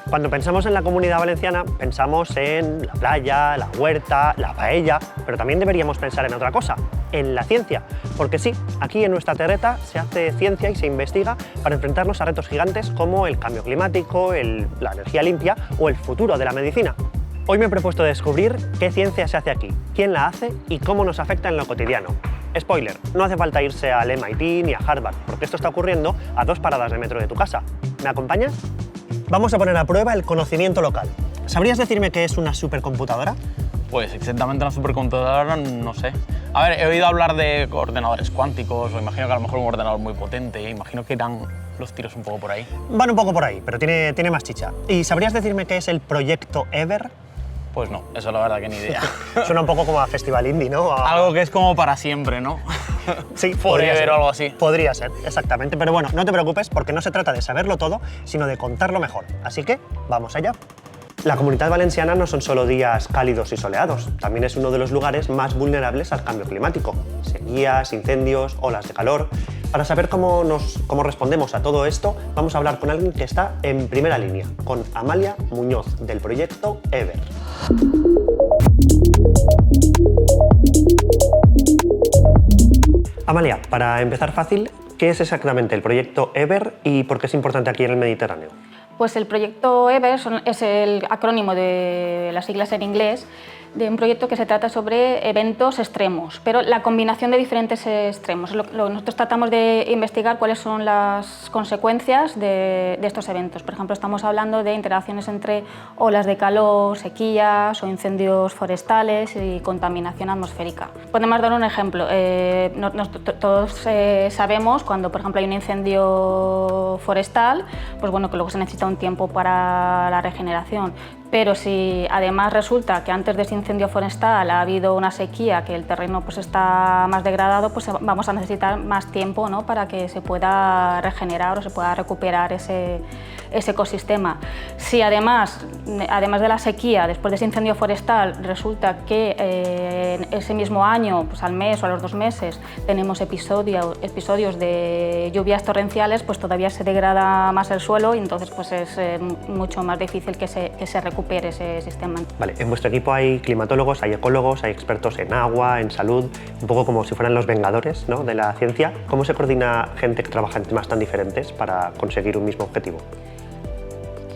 Cuando pensamos en la Comunidad Valenciana, pensamos en la playa, la huerta, la paella, pero también deberíamos pensar en otra cosa, en la ciencia. Porque sí, aquí en nuestra terreta se hace ciencia y se investiga para enfrentarnos a retos gigantes como el cambio climático, la energía limpia o el futuro de la medicina. Hoy me he propuesto descubrir qué ciencia se hace aquí, quién la hace y cómo nos afecta en lo cotidiano. Spoiler, no hace falta irse al MIT ni a Harvard, porque esto está ocurriendo a 2 paradas de metro de tu casa. ¿Me acompañas? Vamos a poner a prueba el conocimiento local. ¿Sabrías decirme qué es una supercomputadora? Pues exactamente una supercomputadora no sé. A ver, he oído hablar de ordenadores cuánticos, o imagino que a lo mejor un ordenador muy potente, imagino que irán los tiros un poco por ahí. Van un poco por ahí, pero tiene más chicha. ¿Y sabrías decirme qué es el proyecto EVER? Pues no, eso la verdad que ni idea. Suena un poco como a Festival Indie, ¿no? Algo que es como para siempre, ¿no? Sí, podría ser. O algo así. Podría ser, exactamente. Pero bueno, no te preocupes porque no se trata de saberlo todo, sino de contarlo mejor. Así que, vamos allá. La Comunidad Valenciana no son solo días cálidos y soleados, también es uno de los lugares más vulnerables al cambio climático. Sequías, incendios, olas de calor. Para saber cómo respondemos a todo esto, vamos a hablar con alguien que está en primera línea, con Amalia Muñoz, del proyecto EVER. Amalia, para empezar fácil, ¿qué es exactamente el proyecto EVER y por qué es importante aquí en el Mediterráneo? Pues el proyecto EVER es el acrónimo de las siglas en inglés de un proyecto que se trata sobre eventos extremos, pero la combinación de diferentes extremos. Nosotros tratamos de investigar cuáles son las consecuencias de estos eventos. Por ejemplo, estamos hablando de interacciones entre olas de calor, sequías o incendios forestales y contaminación atmosférica. Podemos dar un ejemplo. Todos sabemos cuando, por ejemplo, hay un incendio forestal, pues bueno, que luego se necesita un tiempo para la regeneración. Pero si además resulta que antes de ese incendio forestal ha habido una sequía, que el terreno pues está más degradado, pues vamos a necesitar más tiempo, ¿no?, para que se pueda regenerar o se pueda recuperar ese ecosistema. Si además de la sequía, después de ese incendio forestal, resulta que ese mismo año, pues al mes o a los 2 meses, tenemos episodios de lluvias torrenciales, pues todavía se degrada más el suelo y entonces pues es mucho más difícil que se recupere ese sistema. Vale, en vuestro equipo hay climatólogos, hay ecólogos, hay expertos en agua, en salud, un poco como si fueran los vengadores, ¿no?, de la ciencia. ¿Cómo se coordina gente que trabaja en temas tan diferentes para conseguir un mismo objetivo?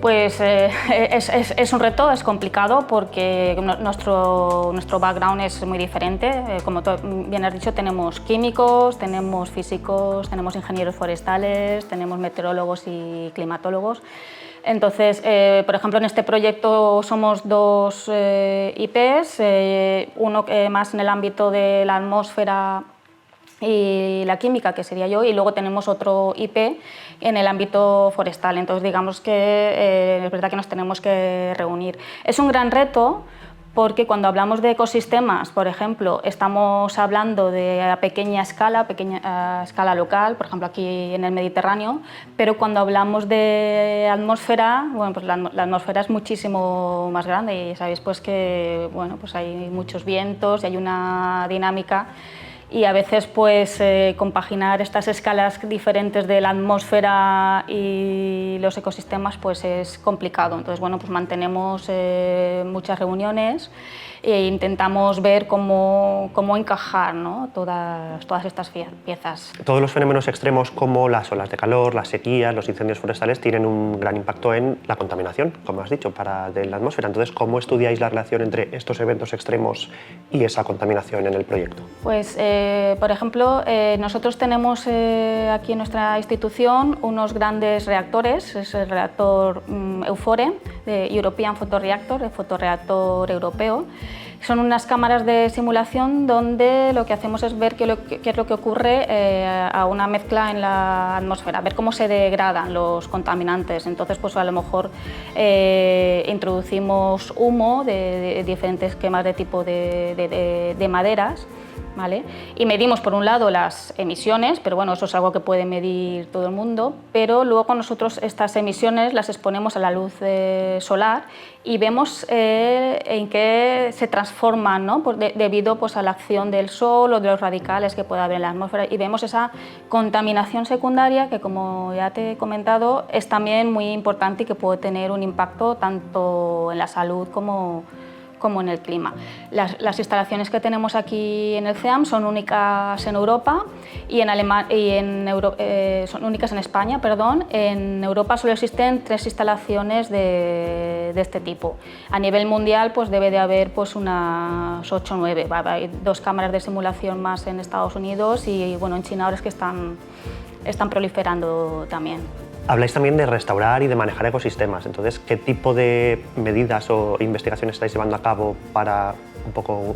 Pues es un reto, es complicado porque nuestro background es muy diferente. Como bien has dicho, tenemos químicos, tenemos físicos, tenemos ingenieros forestales, tenemos meteorólogos y climatólogos. Entonces, por ejemplo, en este proyecto somos 2 IPs, uno más en el ámbito de la atmósfera y la química, que sería yo, y luego tenemos otro IP en el ámbito forestal. Entonces, digamos que es verdad que nos tenemos que reunir. Es un gran reto porque cuando hablamos de ecosistemas, por ejemplo, estamos hablando de a pequeña escala local, por ejemplo aquí en el Mediterráneo, pero cuando hablamos de atmósfera, bueno, pues la atmósfera es muchísimo más grande y sabéis pues que bueno, pues hay muchos vientos y hay una dinámica. Y a veces pues compaginar estas escalas diferentes de la atmósfera y los ecosistemas pues es complicado. Entonces bueno, pues mantenemos muchas reuniones e intentamos ver cómo encajar, ¿no?, todas estas piezas. Todos los fenómenos extremos como las olas de calor, las sequías, los incendios forestales tienen un gran impacto en la contaminación, como has dicho, de la atmósfera. Entonces, ¿cómo estudiáis la relación entre estos eventos extremos y esa contaminación en el proyecto? Pues, por ejemplo, nosotros tenemos aquí en nuestra institución unos grandes reactores. Es el reactor EUFORE, de European Photoreactor, el fotorreactor europeo. Son unas cámaras de simulación donde lo que hacemos es ver qué es lo que ocurre a una mezcla en la atmósfera, ver cómo se degradan los contaminantes. Entonces, pues a lo mejor introducimos humo de diferentes quemas de tipo de maderas ¿vale? Y medimos por un lado las emisiones, pero bueno, eso es algo que puede medir todo el mundo, pero luego nosotros estas emisiones las exponemos a la luz solar y vemos en qué se transforman, ¿no? Debido pues, a la acción del sol o de los radicales que pueda haber en la atmósfera, y vemos esa contaminación secundaria que, como ya te he comentado, es también muy importante y que puede tener un impacto tanto en la salud como en el clima. Las instalaciones que tenemos aquí en el CEAM son únicas en Europa y son únicas en España, perdón. En Europa solo existen 3 instalaciones de este tipo. A nivel mundial pues debe de haber pues unas 8 o 9. Hay 2 cámaras de simulación más en Estados Unidos y bueno, en China ahora es que están proliferando también. Habláis también de restaurar y de manejar ecosistemas, entonces, ¿qué tipo de medidas o investigaciones estáis llevando a cabo para un poco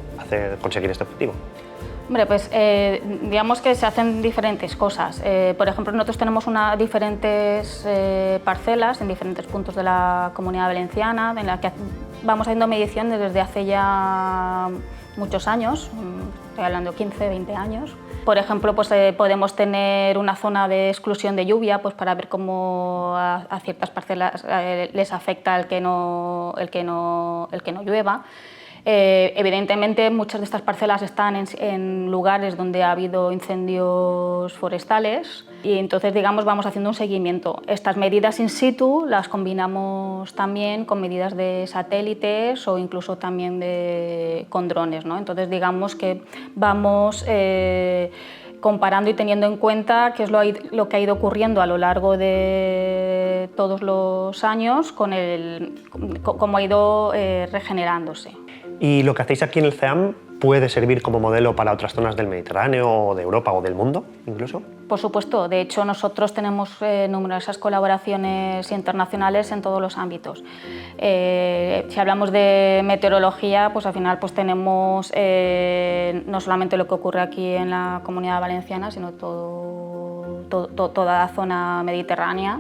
conseguir este objetivo? Hombre, pues digamos que se hacen diferentes cosas. Por ejemplo, nosotros tenemos diferentes parcelas en diferentes puntos de la Comunidad Valenciana, en la que vamos haciendo mediciones desde hace ya muchos años, estoy hablando 15, 20 años. Por ejemplo, pues, podemos tener una zona de exclusión de lluvia pues, para ver cómo a ciertas parcelas les afecta el que no llueva. Evidentemente, muchas de estas parcelas están en lugares donde ha habido incendios forestales y entonces, digamos, vamos haciendo un seguimiento. Estas medidas in situ las combinamos también con medidas de satélites o incluso también con drones, ¿no? Entonces, digamos que vamos comparando y teniendo en cuenta qué es lo que ha ido ocurriendo a lo largo de todos los años con cómo ha ido regenerándose. ¿Y lo que hacéis aquí en el CEAM puede servir como modelo para otras zonas del Mediterráneo o de Europa o del mundo incluso? Por supuesto, de hecho nosotros tenemos numerosas colaboraciones internacionales en todos los ámbitos. Si hablamos de meteorología, pues al final pues tenemos no solamente lo que ocurre aquí en la Comunidad Valenciana, sino toda la zona mediterránea.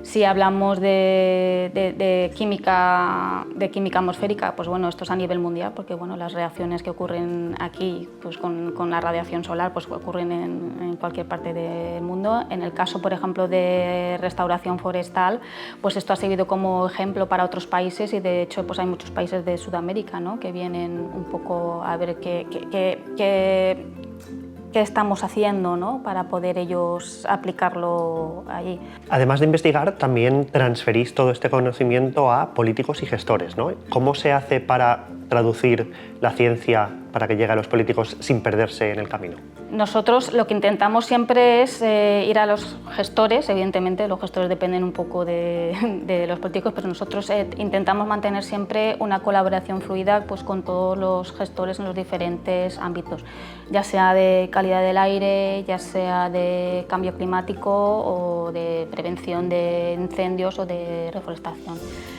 Si hablamos de química atmosférica, pues bueno, esto es a nivel mundial, porque bueno, las reacciones que ocurren aquí pues con la radiación solar pues ocurren en cualquier parte del mundo. En el caso, por ejemplo, de restauración forestal, pues esto ha servido como ejemplo para otros países y de hecho pues hay muchos países de Sudamérica, ¿no? Que vienen un poco a ver qué estamos haciendo, ¿no? Para poder ellos aplicarlo allí. Además de investigar, también transferís todo este conocimiento a políticos y gestores, ¿no? ¿Cómo se hace para traducir la ciencia para que llegue a los políticos sin perderse en el camino? Nosotros lo que intentamos siempre es ir a los gestores. Evidentemente los gestores dependen un poco de los políticos, pero nosotros intentamos mantener siempre una colaboración fluida pues, con todos los gestores en los diferentes ámbitos, ya sea de calidad del aire, ya sea de cambio climático o de prevención de incendios o de reforestación.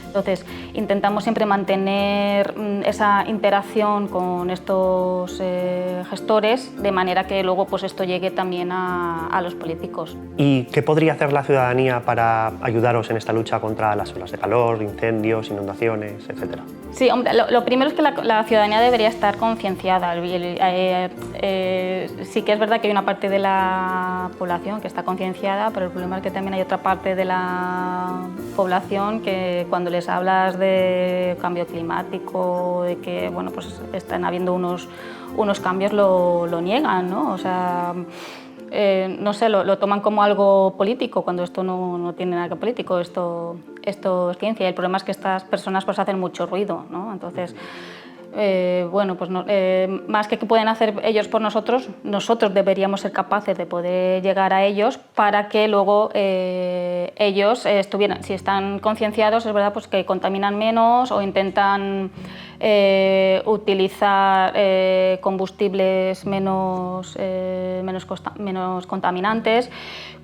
Entonces, intentamos siempre mantener esa interacción con estos gestores de manera que luego pues, esto llegue también a los políticos. ¿Y qué podría hacer la ciudadanía para ayudaros en esta lucha contra las olas de calor, incendios, inundaciones, etcétera? Sí, hombre, lo primero es que la ciudadanía debería estar concienciada. Sí que es verdad que hay una parte de la población que está concienciada, pero el problema es que también hay otra parte de la población que cuando les hablas de cambio climático, de que bueno, pues están habiendo unos cambios, lo niegan, ¿no? O sea, no sé, lo toman como algo político, cuando esto no tiene nada que político, esto es ciencia. Y el problema es que estas personas pues hacen mucho ruido, ¿no? Entonces, bueno, pues más que pueden hacer ellos por nosotros deberíamos ser capaces de poder llegar a ellos para que luego ellos estuvieran, si están concienciados, es verdad pues que contaminan menos o intentan utilizar combustibles menos contaminantes.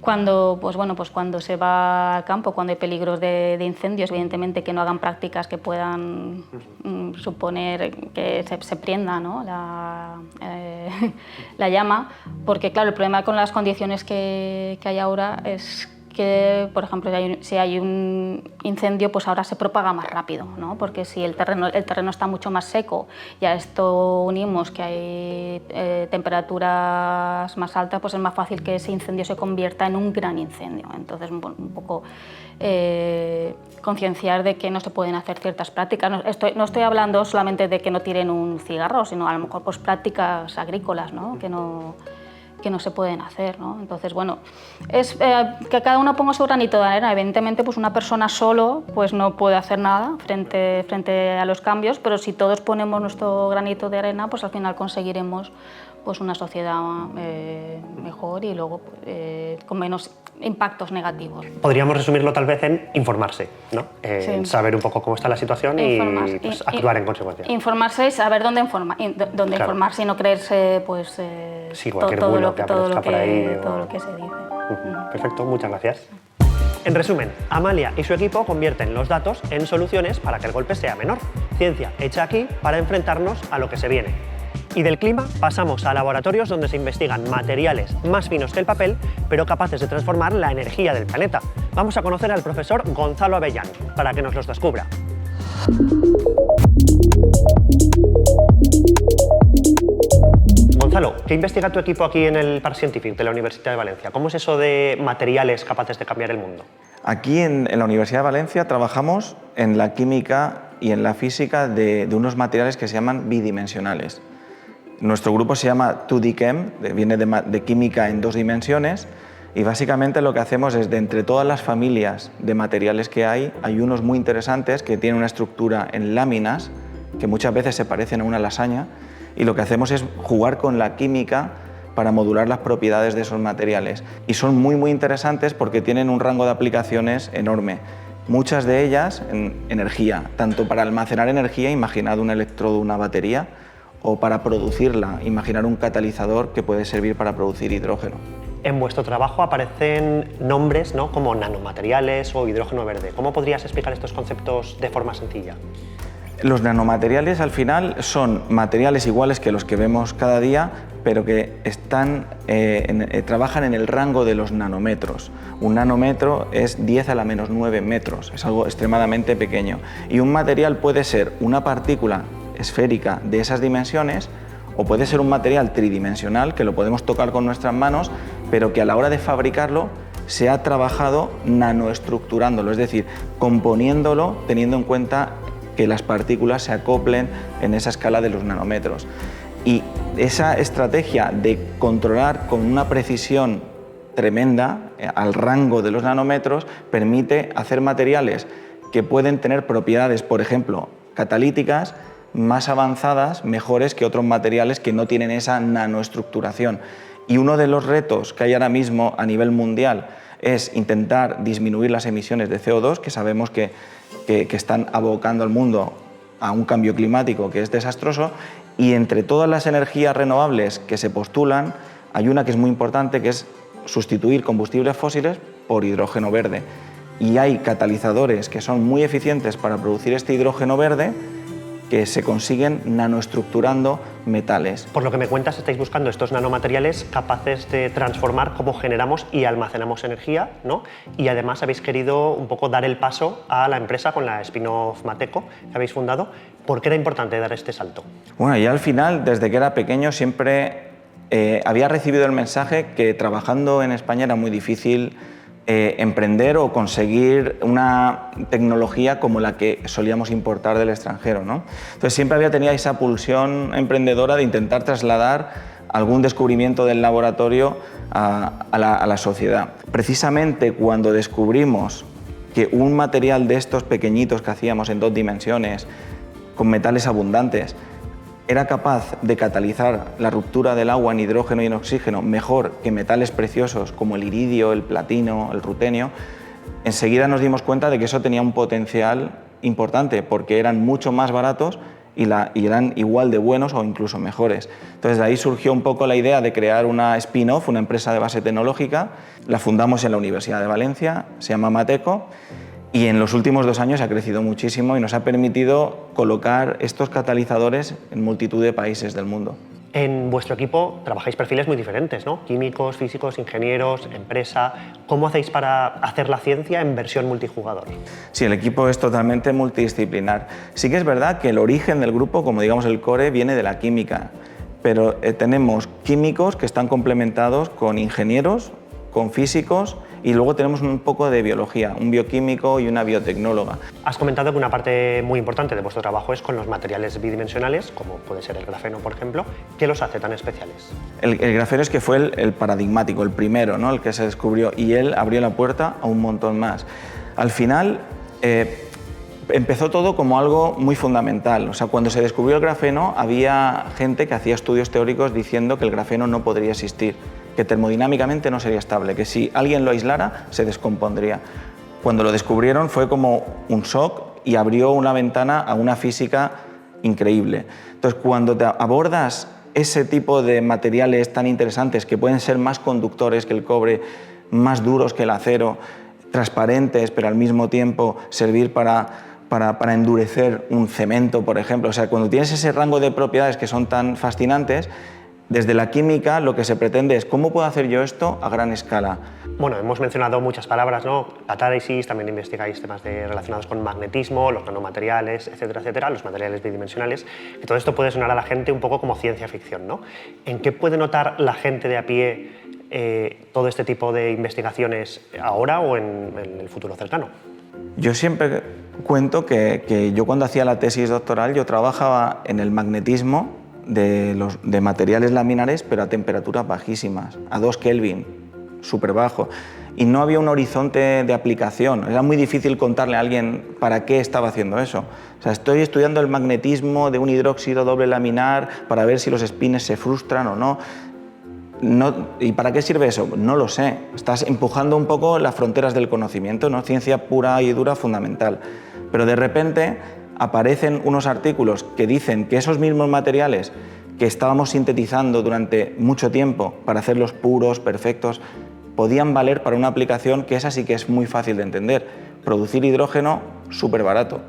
Cuando, pues bueno, pues cuando se va al campo, cuando hay peligros de incendios, evidentemente que no hagan prácticas que puedan suponer que se prenda, ¿no? la llama, porque claro, el problema con las condiciones que hay ahora es que, por ejemplo, si hay un incendio, pues ahora se propaga más rápido, ¿no? Porque si el terreno está mucho más seco y a esto unimos que hay temperaturas más altas, pues es más fácil que ese incendio se convierta en un gran incendio. Entonces, un poco concienciar de que no se pueden hacer ciertas prácticas. No estoy hablando solamente de que no tiren un cigarro, sino a lo mejor pues, prácticas agrícolas, ¿no? Que no se pueden hacer, ¿no? Entonces, bueno, es que cada uno ponga su granito de arena. Evidentemente, pues una persona solo pues no puede hacer nada frente a los cambios, pero si todos ponemos nuestro granito de arena, pues al final conseguiremos pues una sociedad mejor y luego con menos impactos negativos. Podríamos resumirlo tal vez en informarse, ¿no? Sí. Saber un poco cómo está la situación y pues, actuar en consecuencia. Informarse y saber dónde Claro. informarse y no creerse pues, Sí, cualquier bulo que aparezca por ahí. todo lo que se dice. Perfecto, muchas gracias. En resumen, Amalia y su equipo convierten los datos en soluciones para que el golpe sea menor. Ciencia hecha aquí para enfrentarnos a lo que se viene. Y del clima pasamos a laboratorios donde se investigan materiales más finos que el papel, pero capaces de transformar la energía del planeta. Vamos a conocer al profesor Gonzalo Avellán para que nos los descubra. Gonzalo, ¿qué investiga tu equipo aquí en el Parc Científic de la Universidad de Valencia? ¿Cómo es eso de materiales capaces de cambiar el mundo? Aquí en la Universidad de Valencia trabajamos en la química y en la física de unos materiales que se llaman bidimensionales. Nuestro grupo se llama 2D Chem, viene de química en 2 dimensiones, y básicamente lo que hacemos es, de entre todas las familias de materiales que hay unos muy interesantes que tienen una estructura en láminas que muchas veces se parecen a una lasaña, y lo que hacemos es jugar con la química para modular las propiedades de esos materiales. Y son muy interesantes porque tienen un rango de aplicaciones enorme. Muchas de ellas en energía, tanto para almacenar energía, imaginad un electrodo, una batería, o para producirla, imaginar un catalizador que puede servir para producir hidrógeno. En vuestro trabajo aparecen nombres, ¿no?, como nanomateriales o hidrógeno verde. ¿Cómo podrías explicar estos conceptos de forma sencilla? Los nanomateriales al final son materiales iguales que los que vemos cada día, pero que trabajan en el rango de los nanómetros. Un nanómetro es 10 a la menos 9 metros, es algo extremadamente pequeño. Y un material puede ser una partícula esférica de esas dimensiones, o puede ser un material tridimensional que lo podemos tocar con nuestras manos, pero que a la hora de fabricarlo se ha trabajado nanoestructurándolo, es decir, componiéndolo teniendo en cuenta que las partículas se acoplen en esa escala de los nanómetros. Y esa estrategia de controlar con una precisión tremenda al rango de los nanómetros permite hacer materiales que pueden tener propiedades, por ejemplo, catalíticas, más avanzadas, mejores que otros materiales que no tienen esa nanoestructuración. Y uno de los retos que hay ahora mismo a nivel mundial es intentar disminuir las emisiones de CO2, que sabemos que están abocando al mundo a un cambio climático que es desastroso, y entre todas las energías renovables que se postulan, hay una que es muy importante, que es sustituir combustibles fósiles por hidrógeno verde. Y hay catalizadores que son muy eficientes para producir este hidrógeno verde, que se consiguen nanoestructurando metales. Por lo que me cuentas, estáis buscando estos nanomateriales capaces de transformar cómo generamos y almacenamos energía, ¿no? Y además habéis querido un poco dar el paso a la empresa con la spin-off Mateco que habéis fundado. ¿Por qué era importante dar este salto? Bueno, y al final, desde que era pequeño, siempre había recibido el mensaje que trabajando en España era muy difícil emprender o conseguir una tecnología como la que solíamos importar del extranjero, ¿no? Entonces siempre había tenido esa pulsión emprendedora de intentar trasladar algún descubrimiento del laboratorio a la sociedad. Precisamente cuando descubrimos que un material de estos pequeñitos que hacíamos en 2 dimensiones, con metales abundantes, era capaz de catalizar la ruptura del agua en hidrógeno y en oxígeno mejor que metales preciosos como el iridio, el platino, el rutenio, enseguida nos dimos cuenta de que eso tenía un potencial importante porque eran mucho más baratos y eran igual de buenos o incluso mejores. Entonces de ahí surgió un poco la idea de crear una spin-off, una empresa de base tecnológica. La fundamos en la Universidad de Valencia, se llama Mateco, y en los últimos 2 años ha crecido muchísimo y nos ha permitido colocar estos catalizadores en multitud de países del mundo. En vuestro equipo trabajáis perfiles muy diferentes, ¿no? Químicos, físicos, ingenieros, empresa. ¿Cómo hacéis para hacer la ciencia en versión multijugador? Sí, el equipo es totalmente multidisciplinar. Sí que es verdad que el origen del grupo, como digamos el core, viene de la química, pero tenemos químicos que están complementados con ingenieros, con físicos, y luego tenemos un poco de biología, un bioquímico y una biotecnóloga. Has comentado que una parte muy importante de vuestro trabajo es con los materiales bidimensionales, como puede ser el grafeno, por ejemplo. ¿Qué los hace tan especiales? El grafeno es que fue el paradigmático, el primero, ¿no? El que se descubrió, y él abrió la puerta a un montón más. Al final, empezó todo como algo muy fundamental. O sea, cuando se descubrió el grafeno, había gente que hacía estudios teóricos diciendo que el grafeno no podría existir, que termodinámicamente no sería estable, que si alguien lo aislara se descompondría. Cuando lo descubrieron fue como un shock y abrió una ventana a una física increíble. Entonces, cuando te abordas ese tipo de materiales tan interesantes, que pueden ser más conductores que el cobre, más duros que el acero, transparentes, pero al mismo tiempo servir para endurecer un cemento, por ejemplo. O sea, cuando tienes ese rango de propiedades que son tan fascinantes, desde la química lo que se pretende es ¿cómo puedo hacer yo esto a gran escala? Bueno, hemos mencionado muchas palabras, ¿no? Catálisis, también investigáis temas relacionados con magnetismo, los nanomateriales, etcétera, etcétera, los materiales bidimensionales, que todo esto puede sonar a la gente un poco como ciencia ficción, ¿no? ¿En qué puede notar la gente de a pie todo este tipo de investigaciones ahora o en el futuro cercano? Yo siempre cuento que yo cuando hacía la tesis doctoral yo trabajaba en el magnetismo de materiales laminares, pero a temperaturas bajísimas, a 2 Kelvin, súper bajo, y no había un horizonte de aplicación. Era muy difícil contarle a alguien para qué estaba haciendo eso. O sea, estoy estudiando el magnetismo de un hidróxido doble laminar para ver si los espines se frustran o no. ¿Y para qué sirve eso? No lo sé. Estás empujando un poco las fronteras del conocimiento, ¿no? Ciencia pura y dura fundamental. Pero de repente aparecen unos artículos que dicen que esos mismos materiales que estábamos sintetizando durante mucho tiempo para hacerlos puros, perfectos, podían valer para una aplicación que esa sí que es muy fácil de entender. Producir hidrógeno súper barato,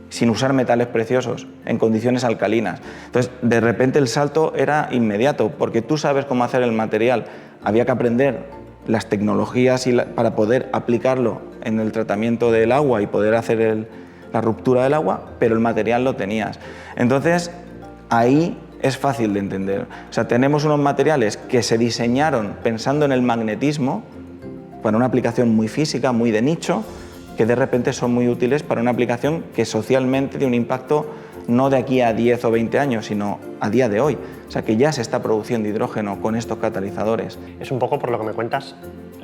sin usar metales preciosos, en condiciones alcalinas. Entonces, de repente el salto era inmediato, porque tú sabes cómo hacer el material. Había que aprender las tecnologías para poder aplicarlo en el tratamiento del agua y poder hacer la ruptura del agua, pero el material lo tenías. Entonces, ahí es fácil de entender. O sea, tenemos unos materiales que se diseñaron pensando en el magnetismo, para una aplicación muy física, muy de nicho, que de repente son muy útiles para una aplicación que socialmente tiene un impacto no de aquí a 10 o 20 años, sino a día de hoy. O sea, que ya se está produciendo hidrógeno con estos catalizadores. Es un poco, por lo que me cuentas,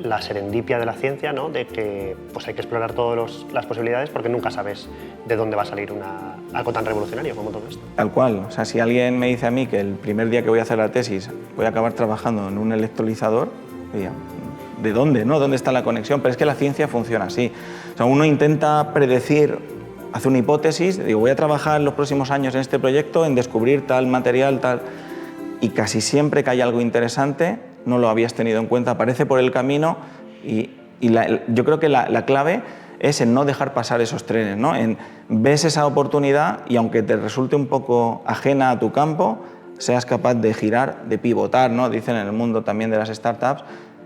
la serendipia de la ciencia, ¿no? De que pues hay que explorar todas las posibilidades porque nunca sabes de dónde va a salir algo tan revolucionario como todo esto. Tal cual. O sea, si alguien me dice a mí que el primer día que voy a hacer la tesis voy a acabar trabajando en un electrolizador, diría, ¿de dónde? ¿No? ¿Dónde está la conexión? Pero es que la ciencia funciona así. O sea, uno intenta predecir, hace una hipótesis, digo, voy a trabajar en los próximos años en este proyecto, en descubrir tal material, tal, y casi siempre que hay algo interesante, no lo habías tenido en cuenta, aparece por el camino y yo creo que la clave es en no dejar pasar esos trenes, ¿no? Ves esa oportunidad y aunque te resulte un poco ajena a tu campo, seas capaz de girar, de pivotar, ¿no? Dicen en el mundo también de las startups,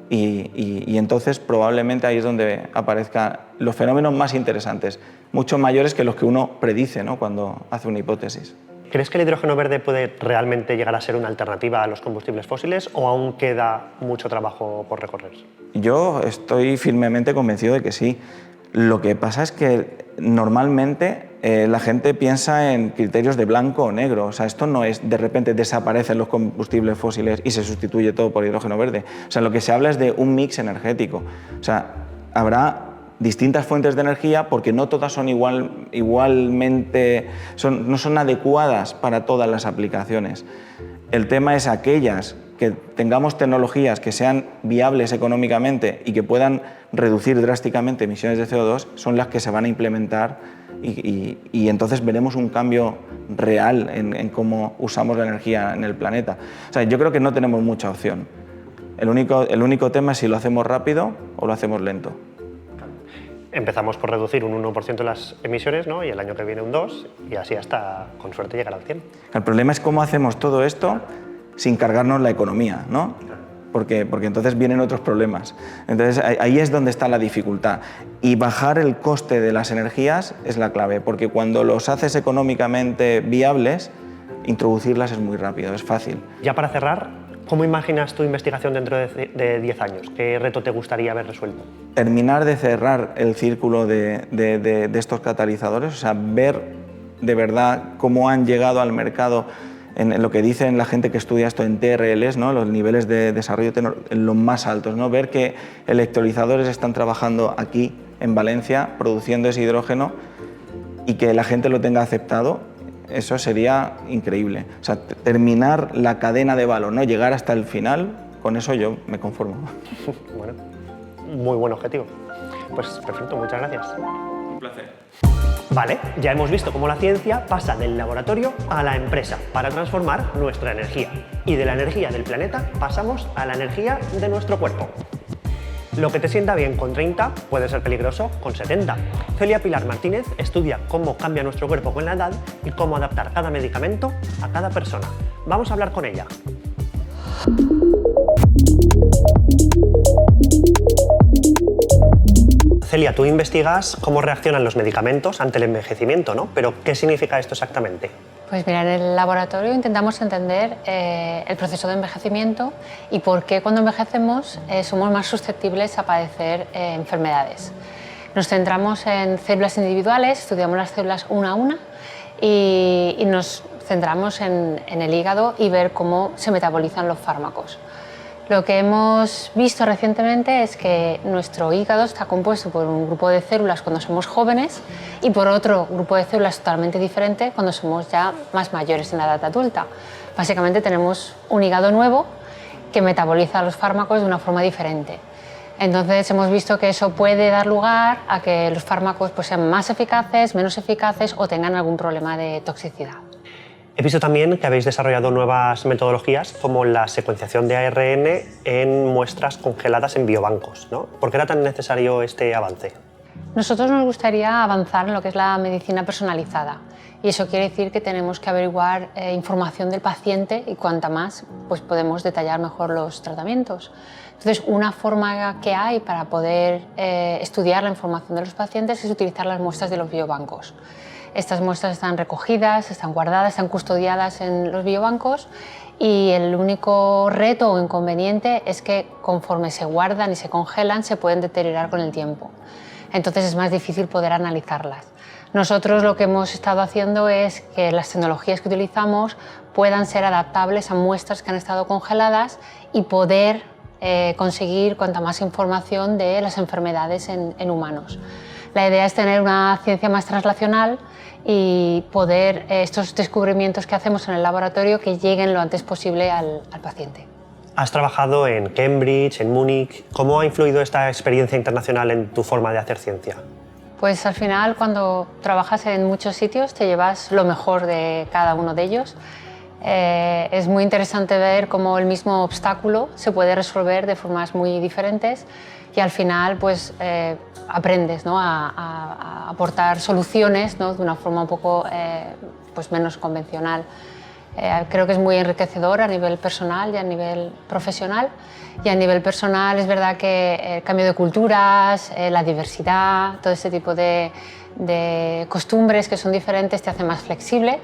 y entonces probablemente ahí es donde aparezcan los fenómenos más interesantes, mucho mayores que los que uno predice, ¿no? Cuando hace una hipótesis. ¿Crees que el hidrógeno verde puede realmente llegar a ser una alternativa a los combustibles fósiles o aún queda mucho trabajo por recorrer? Yo estoy firmemente convencido de que sí. Lo que pasa es que normalmente la gente piensa en criterios de blanco o negro. O sea, esto no es de repente desaparecen los combustibles fósiles y se sustituye todo por hidrógeno verde. O sea, lo que se habla es de un mix energético. O sea, habrá distintas fuentes de energía porque no todas son igualmente, no son adecuadas para todas las aplicaciones. El tema es aquellas que tengamos tecnologías que sean viables económicamente y que puedan reducir drásticamente emisiones de CO2 son las que se van a implementar y entonces veremos un cambio real en cómo usamos la energía en el planeta. O sea, yo creo que no tenemos mucha opción. El único tema es si lo hacemos rápido o lo hacemos lento. Empezamos por reducir un 1% las emisiones, ¿no? Y el año que viene un 2%, y así hasta, con suerte, llegar al 100%. El problema es cómo hacemos todo esto sin cargarnos la economía, ¿no? Porque entonces vienen otros problemas. Entonces ahí es donde está la dificultad. Y bajar el coste de las energías es la clave, porque cuando los haces económicamente viables, introducirlas es muy rápido, es fácil. Ya para cerrar, ¿cómo imaginas tu investigación dentro de 10 años? ¿Qué reto te gustaría haber resuelto? Terminar de cerrar el círculo de estos catalizadores, o sea, ver de verdad cómo han llegado al mercado en lo que dicen la gente que estudia esto en TRLs, ¿no? Los niveles de desarrollo en los más altos, ¿no? Ver que electrolizadores están trabajando aquí en Valencia produciendo ese hidrógeno y que la gente lo tenga aceptado, eso sería increíble. O sea, terminar la cadena de valor, ¿no? Llegar hasta el final, con eso yo me conformo. Bueno, muy buen objetivo. Pues perfecto, muchas gracias. Un placer. Vale, ya hemos visto cómo la ciencia pasa del laboratorio a la empresa para transformar nuestra energía. Y de la energía del planeta pasamos a la energía de nuestro cuerpo. Lo que te sienta bien con 30 puede ser peligroso con 70. Celia Pilar Martínez estudia cómo cambia nuestro cuerpo con la edad y cómo adaptar cada medicamento a cada persona. Vamos a hablar con ella. Celia, tú investigas cómo reaccionan los medicamentos ante el envejecimiento, ¿no? Pero ¿qué significa esto exactamente? Pues mira, en el laboratorio intentamos entender el proceso de envejecimiento y por qué cuando envejecemos somos más susceptibles a padecer enfermedades. Nos centramos en células individuales, estudiamos las células una a una y nos centramos en el hígado y ver cómo se metabolizan los fármacos. Lo que hemos visto recientemente es que nuestro hígado está compuesto por un grupo de células cuando somos jóvenes y por otro grupo de células totalmente diferente cuando somos ya más mayores en la edad adulta. Básicamente tenemos un hígado nuevo que metaboliza los fármacos de una forma diferente. Entonces hemos visto que eso puede dar lugar a que los fármacos pues, sean más eficaces, menos eficaces o tengan algún problema de toxicidad. He visto también que habéis desarrollado nuevas metodologías como la secuenciación de ARN en muestras congeladas en biobancos, ¿no? ¿Por qué era tan necesario este avance? Nosotros nos gustaría avanzar en lo que es la medicina personalizada y eso quiere decir que tenemos que averiguar información del paciente y cuanta más pues podemos detallar mejor los tratamientos. Entonces, una forma que hay para poder estudiar la información de los pacientes es utilizar las muestras de los biobancos. Estas muestras están recogidas, están guardadas, están custodiadas en los biobancos y el único reto o inconveniente es que conforme se guardan y se congelan se pueden deteriorar con el tiempo. Entonces es más difícil poder analizarlas. Nosotros lo que hemos estado haciendo es que las tecnologías que utilizamos puedan ser adaptables a muestras que han estado congeladas y poder conseguir cuanta más información de las enfermedades en humanos. La idea es tener una ciencia más translacional y poder estos descubrimientos que hacemos en el laboratorio que lleguen lo antes posible al paciente. Has trabajado en Cambridge, en Múnich. ¿Cómo ha influido esta experiencia internacional en tu forma de hacer ciencia? Pues al final, cuando trabajas en muchos sitios, te llevas lo mejor de cada uno de ellos. Es muy interesante ver cómo el mismo obstáculo se puede resolver de formas muy diferentes y al final pues, aprendes, ¿no? a aportar soluciones, ¿no? de una forma un poco pues menos convencional. Creo que es muy enriquecedor a nivel personal y a nivel profesional. Y a nivel personal es verdad que el cambio de culturas, la diversidad, todo este tipo de costumbres que son diferentes te hace más flexible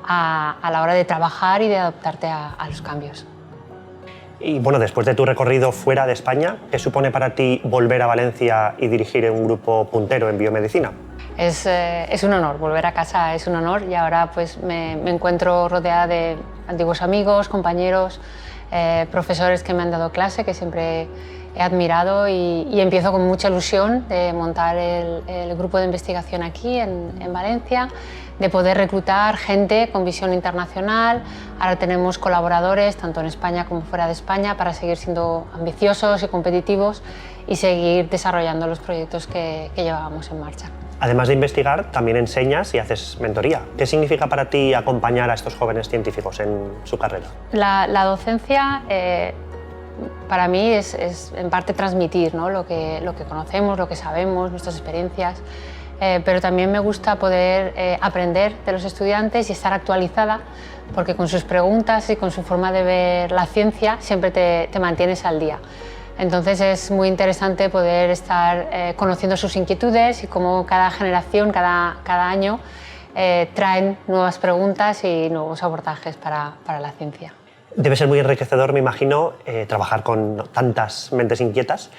a la hora de trabajar y de adaptarte a los cambios. Y bueno, después de tu recorrido fuera de España, ¿qué supone para ti volver a Valencia y dirigir un grupo puntero en biomedicina? Es un honor, volver a casa es un honor y ahora pues me encuentro rodeada de antiguos amigos, compañeros, profesores que me han dado clase, que siempre he admirado y empiezo con mucha ilusión de montar el grupo de investigación aquí en Valencia, de poder reclutar gente con visión internacional. Ahora tenemos colaboradores tanto en España como fuera de España para seguir siendo ambiciosos y competitivos y seguir desarrollando los proyectos que llevábamos en marcha. Además de investigar, también enseñas y haces mentoría. ¿Qué significa para ti acompañar a estos jóvenes científicos en su carrera? La docencia para mí es en parte transmitir, ¿no? lo que conocemos, lo que sabemos, nuestras experiencias, pero también me gusta poder aprender de los estudiantes y estar actualizada, porque con sus preguntas y con su forma de ver la ciencia siempre te mantienes al día. Entonces es muy interesante poder estar conociendo sus inquietudes y cómo cada generación, cada año, traen nuevas preguntas y nuevos abordajes para la ciencia. Debe ser muy enriquecedor, me imagino, trabajar con tantas mentes inquietas.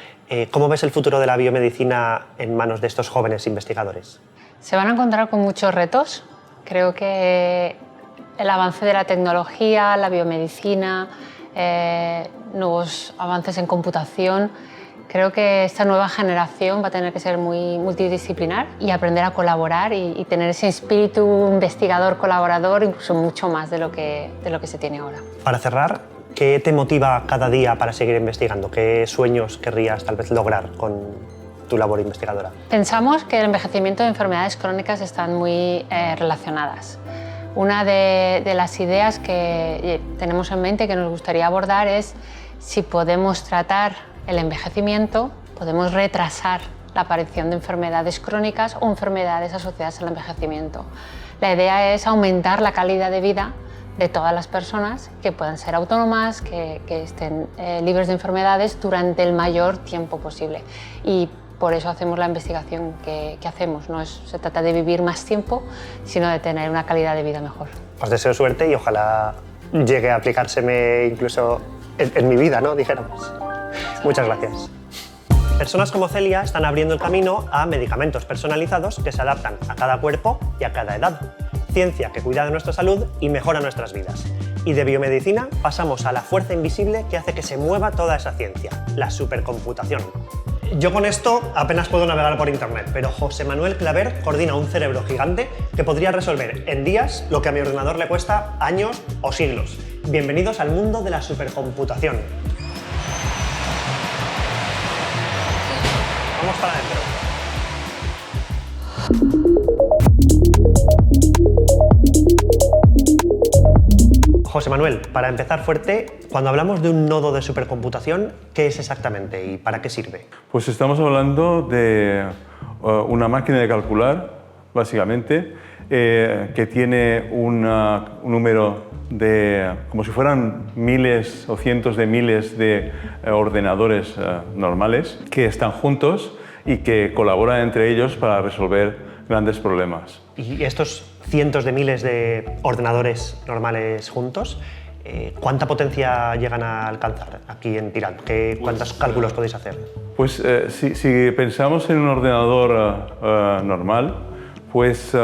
¿Cómo ves el futuro de la biomedicina en manos de estos jóvenes investigadores? Se van a encontrar con muchos retos. Creo que el avance de la tecnología, la biomedicina, nuevos avances en computación, creo que esta nueva generación va a tener que ser muy multidisciplinar y aprender a colaborar y tener ese espíritu investigador, colaborador, incluso mucho más de lo que se tiene ahora. Para cerrar, ¿qué te motiva cada día para seguir investigando? ¿Qué sueños querrías tal vez lograr con tu labor investigadora? Pensamos que el envejecimiento de enfermedades crónicas están muy relacionadas. Una de las ideas que tenemos en mente que nos gustaría abordar es si podemos tratar el envejecimiento, podemos retrasar la aparición de enfermedades crónicas o enfermedades asociadas al envejecimiento. La idea es aumentar la calidad de vida de todas las personas, que puedan ser autónomas, que estén libres de enfermedades durante el mayor tiempo posible. Y por eso hacemos la investigación que hacemos. No se trata de vivir más tiempo, sino de tener una calidad de vida mejor. Os deseo suerte y ojalá llegue a aplicárseme incluso en mi vida, ¿no? Dijéramos. Muchas gracias. Personas como Celia están abriendo el camino a medicamentos personalizados que se adaptan a cada cuerpo y a cada edad. Ciencia que cuida de nuestra salud y mejora nuestras vidas. Y de biomedicina pasamos a la fuerza invisible que hace que se mueva toda esa ciencia, la supercomputación. Yo con esto apenas puedo navegar por internet, pero José Manuel Claver coordina un cerebro gigante que podría resolver en días lo que a mi ordenador le cuesta años o siglos. Bienvenidos al mundo de la supercomputación. Vamos para adentro. José Manuel, para empezar fuerte, cuando hablamos de un nodo de supercomputación, ¿qué es exactamente y para qué sirve? Pues estamos hablando de una máquina de calcular, básicamente, que tiene un número de, como si fueran miles o cientos de miles de ordenadores normales que están juntos y que colaboran entre ellos para resolver grandes problemas. Y estos cientos de miles de ordenadores normales juntos, ¿cuánta potencia llegan a alcanzar aquí en Tirán? ¿Cuántos cálculos podéis hacer? Pues si pensamos en un ordenador normal, pues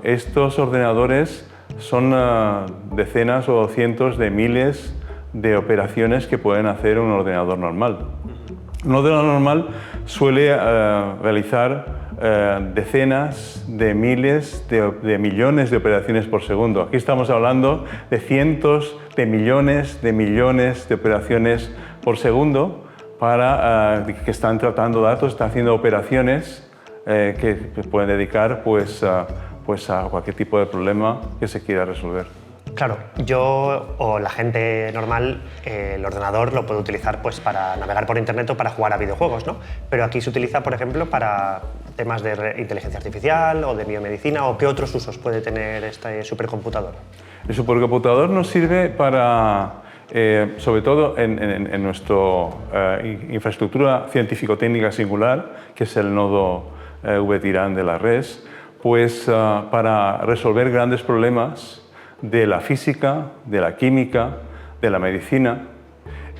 estos ordenadores son decenas o cientos de miles de operaciones que pueden hacer un ordenador normal. Un ordenador normal suele realizar decenas de miles de millones de operaciones por segundo. Aquí estamos hablando de cientos de millones de operaciones por segundo que están tratando datos, están haciendo operaciones que pueden dedicar pues a cualquier tipo de problema que se quiera resolver. Claro, yo o la gente normal, el ordenador lo puede utilizar pues, para navegar por internet o para jugar a videojuegos, ¿no? Pero aquí se utiliza, por ejemplo, para temas de inteligencia artificial o de biomedicina, ¿o qué otros usos puede tener este supercomputador? El supercomputador nos sirve para, sobre todo en nuestra infraestructura científico-técnica singular, que es el nodo V-Tirán de la RES, pues para resolver grandes problemas de la física, de la química, de la medicina.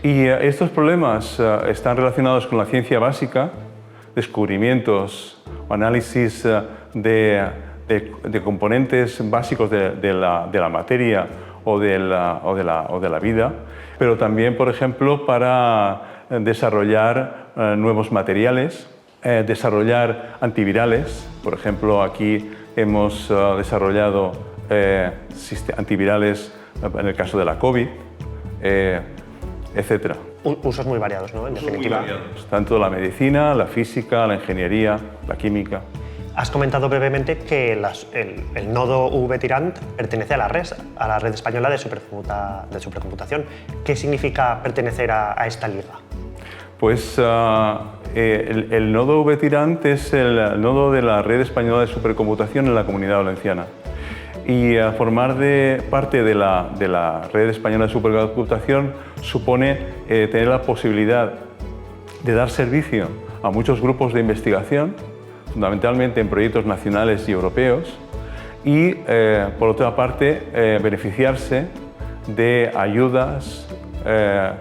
Y estos problemas están relacionados con la ciencia básica, descubrimientos o análisis de componentes básicos de la materia o de la vida, pero también, por ejemplo, para desarrollar nuevos materiales, desarrollar antivirales. Por ejemplo, aquí hemos desarrollado antivirales en el caso de la COVID, etc. Usos muy variados, ¿no? En definitiva. Muy variados, tanto la medicina, la física, la ingeniería, la química. Has comentado brevemente que el nodo VTirant pertenece a la red española de supercomputación. ¿Qué significa pertenecer a esta liga? Pues el nodo VTirant es el nodo de la red española de supercomputación en la Comunidad Valenciana. Y formar parte de la red española de supercomputación supone tener la posibilidad de dar servicio a muchos grupos de investigación, fundamentalmente en proyectos nacionales y europeos, y por otra parte beneficiarse de ayudas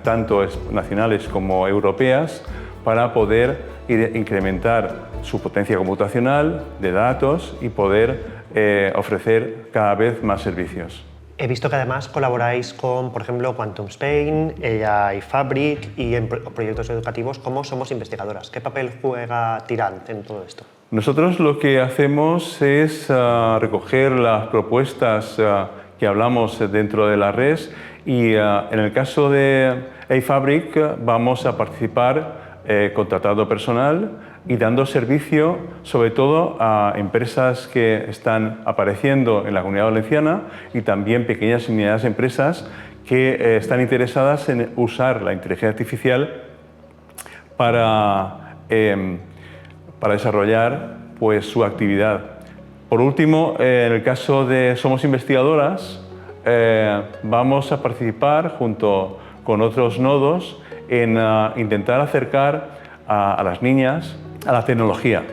tanto nacionales como europeas para poder incrementar su potencia computacional de datos y poder ofrecer cada vez más servicios. He visto que además colaboráis con, por ejemplo, Quantum Spain, AI Fabric y en proyectos educativos como Somos Investigadoras. ¿Qué papel juega Tirant en todo esto? Nosotros lo que hacemos es recoger las propuestas que hablamos dentro de la red y en el caso de AI Fabric vamos a participar contratando personal y dando servicio sobre todo a empresas que están apareciendo en la Comunidad Valenciana y también pequeñas y medianas empresas que están interesadas en usar la inteligencia artificial para desarrollar pues, su actividad. Por último, en el caso de Somos Investigadoras, vamos a participar junto con otros nodos en intentar acercar a las niñas a la tecnología.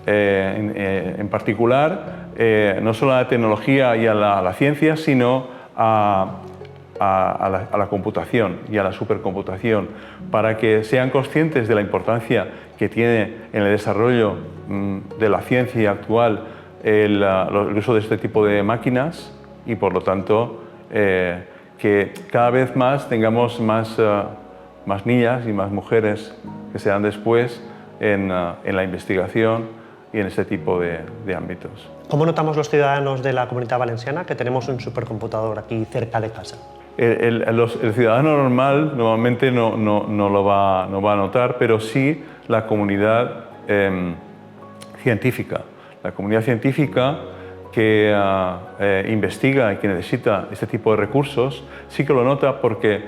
En particular, no solo a la tecnología y a la ciencia, sino a la computación y a la supercomputación, para que sean conscientes de la importancia que tiene en el desarrollo de la ciencia actual el uso de este tipo de máquinas y, por lo tanto, que cada vez más tengamos más niñas y más mujeres que sean después en la investigación y en este tipo de ámbitos. ¿Cómo notamos los ciudadanos de la Comunidad Valenciana que tenemos un supercomputador aquí cerca de casa? El ciudadano normal normalmente no lo va a notar, pero sí la comunidad científica. La comunidad científica que investiga y que necesita este tipo de recursos sí que lo nota porque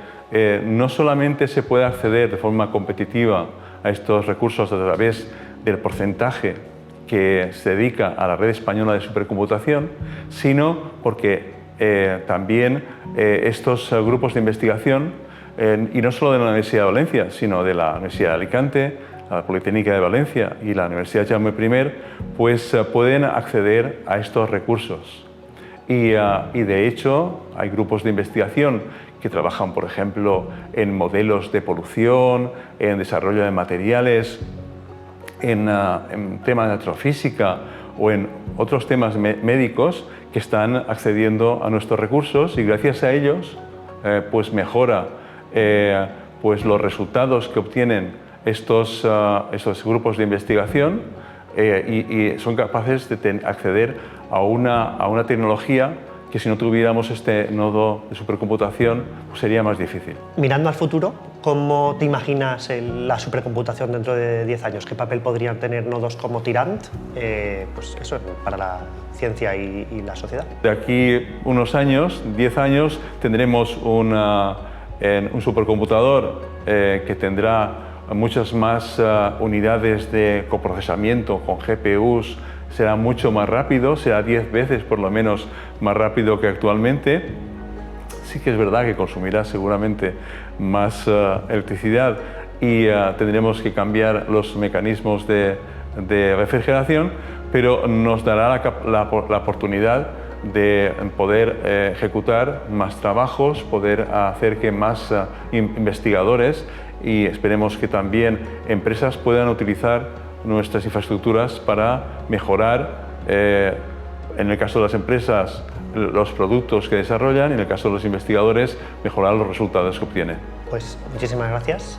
no solamente se puede acceder de forma competitiva a estos recursos a través del porcentaje que se dedica a la red española de supercomputación, sino porque también estos grupos de investigación, y no solo de la Universidad de Valencia, sino de la Universidad de Alicante, la Politécnica de Valencia y la Universidad Jaume I, pues pueden acceder a estos recursos. Y de hecho hay grupos de investigación que trabajan, por ejemplo, en modelos de polución, en desarrollo de materiales, en temas de astrofísica o en otros temas médicos que están accediendo a nuestros recursos y gracias a ellos pues mejora pues los resultados que obtienen estos grupos de investigación y son capaces de acceder a una tecnología que si no tuviéramos este nodo de supercomputación pues sería más difícil. Mirando al futuro, ¿cómo te imaginas la supercomputación dentro de 10 años? ¿Qué papel podrían tener nodos como Tirant pues eso, para la ciencia y la sociedad? De aquí unos años, 10 años, tendremos un supercomputador que tendrá muchas más unidades de coprocesamiento con GPUs, será mucho más rápido, será 10 veces por lo menos más rápido que actualmente. Sí que es verdad que consumirá seguramente más electricidad y tendremos que cambiar los mecanismos de refrigeración, pero nos dará la oportunidad de poder ejecutar más trabajos, poder hacer que más investigadores y esperemos que también empresas puedan utilizar nuestras infraestructuras para mejorar, en el caso de las empresas, los productos que desarrollan y en el caso de los investigadores, mejorar los resultados que obtienen. Pues muchísimas gracias.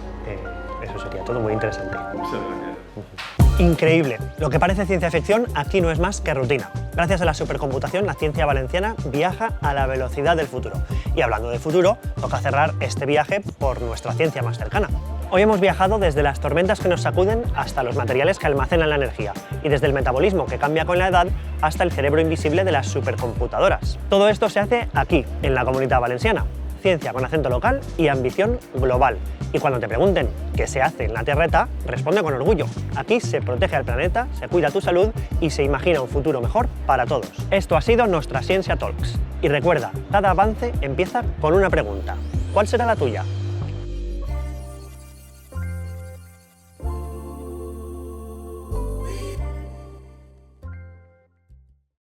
Eso sería todo muy interesante. Muchas gracias. Increíble. Lo que parece ciencia ficción aquí no es más que rutina. Gracias a la supercomputación, la ciencia valenciana viaja a la velocidad del futuro. Y hablando de futuro, toca cerrar este viaje por nuestra ciencia más cercana. Hoy hemos viajado desde las tormentas que nos sacuden hasta los materiales que almacenan la energía y desde el metabolismo que cambia con la edad hasta el cerebro invisible de las supercomputadoras. Todo esto se hace aquí, en la Comunitat Valenciana. Ciencia con acento local y ambición global. Y cuando te pregunten qué se hace en la Terreta, responde con orgullo. Aquí se protege al planeta, se cuida tu salud y se imagina un futuro mejor para todos. Esto ha sido nuestra Ciencia Talks. Y recuerda, cada avance empieza con una pregunta. ¿Cuál será la tuya?